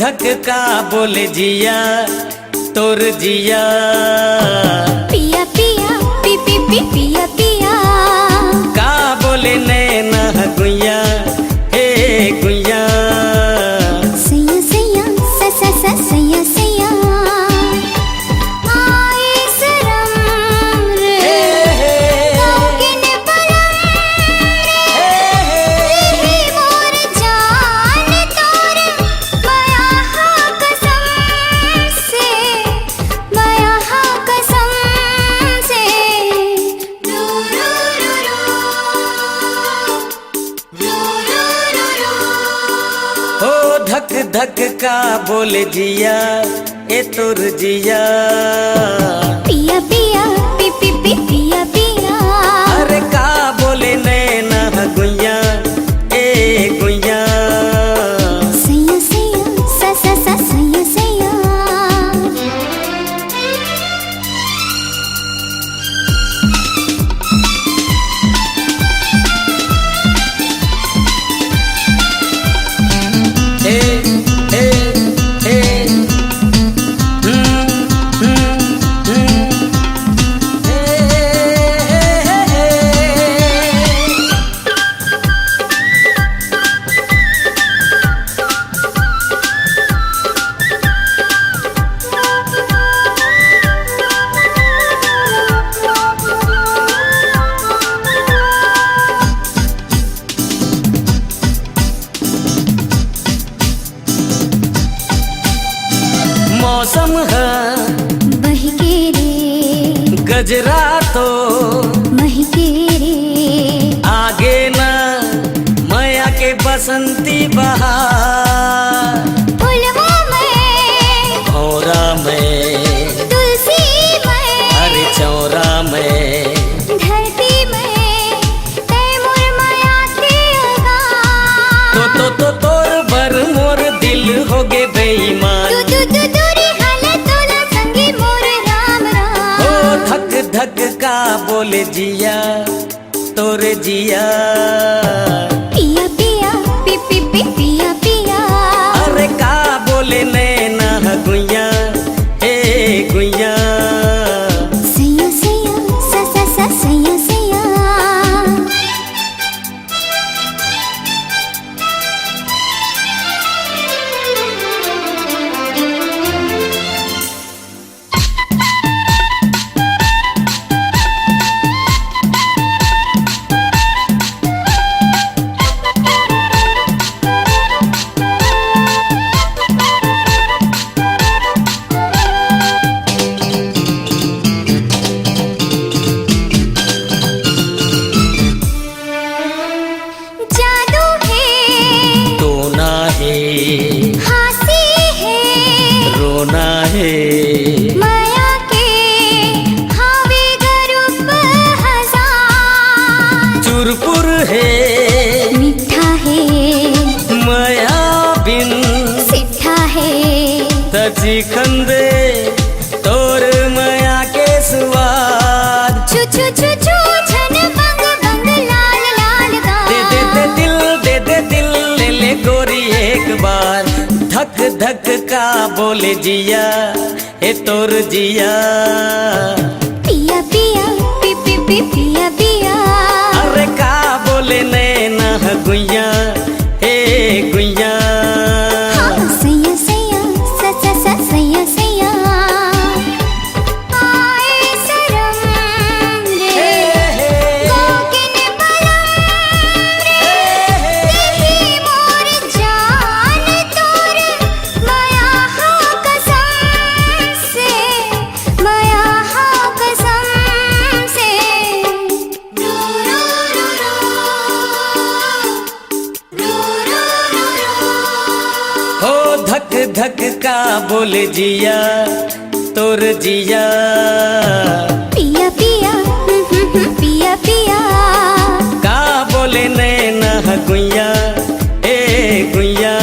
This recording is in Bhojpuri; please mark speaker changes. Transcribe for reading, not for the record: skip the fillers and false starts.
Speaker 1: धक का बोले जिया तोर जिया।
Speaker 2: पिया पिया पी पी पी पिया पिया
Speaker 1: का बोले नैना गुइया हे गुइया।
Speaker 2: सैया सैया सा सा सा सैया सैया आए शरम रे किन पलम रे मोर जान तोर माया हा कसम से माया हा कसम से रू रू रू रू रू रू रू
Speaker 1: हो धक धक का बोले जिया ए तोर जिया।
Speaker 2: पिया पिया पी पी पी पिया पिया
Speaker 1: अरे का बोले नैना गुइया ए गुइया।
Speaker 2: सैया सैया सा सा सा सैया सैया
Speaker 1: हे हे हे मौसम है
Speaker 2: बहके रे
Speaker 1: गजरा तो
Speaker 2: महके रे
Speaker 1: आगे न माया के बसंती बहार।
Speaker 2: फूलवा में
Speaker 1: भौरा में
Speaker 2: तुलसी में
Speaker 1: अरे चौरा में
Speaker 2: धरती में तैमूर माया तेगा
Speaker 1: तो तोर बर मोर दिल हो गे बेईमान।
Speaker 2: तू दूरी हालत तोला संगी मोर राम राम।
Speaker 1: ओ धक धक का बोले जिया तोर जिया।
Speaker 2: पिया पिया पी पी पी पिया पिया
Speaker 1: अरे का बोले नैना गुइया हे गुइया।
Speaker 2: सैया सैया सा सा सा सैया सैया जादू है
Speaker 1: टोना है
Speaker 2: हंसी है
Speaker 1: रोना है
Speaker 2: माया के हावे गरूप हजार
Speaker 1: चुरपुर है
Speaker 2: मीठा है
Speaker 1: माया बिन
Speaker 2: सिद्धा है
Speaker 1: तजी खंदे तोर माया के स्वाद।
Speaker 2: छु छु छु छु छन बंग बंग लाल लाल गा
Speaker 1: दे दे दिल ले ले गोरी एक बार। धक धक का बोले जिया ए तोर जिया।
Speaker 2: पिया पिया पी पी पी पिया पिया
Speaker 1: अरे का बोले नैना गुइया हे गुइया।
Speaker 2: हाँ सैया सैया सा सा सा सैया सैया आए शरम रे किन पलम रे मोर जान तोर माया हा कसम से माया हा कसम से रू रू रू रू रू रू रू
Speaker 1: हो धक धक का बोले जिया तोर जिया।
Speaker 2: पिया पिया पिया पिया
Speaker 1: का बोले नैना गुइया ए गुइया।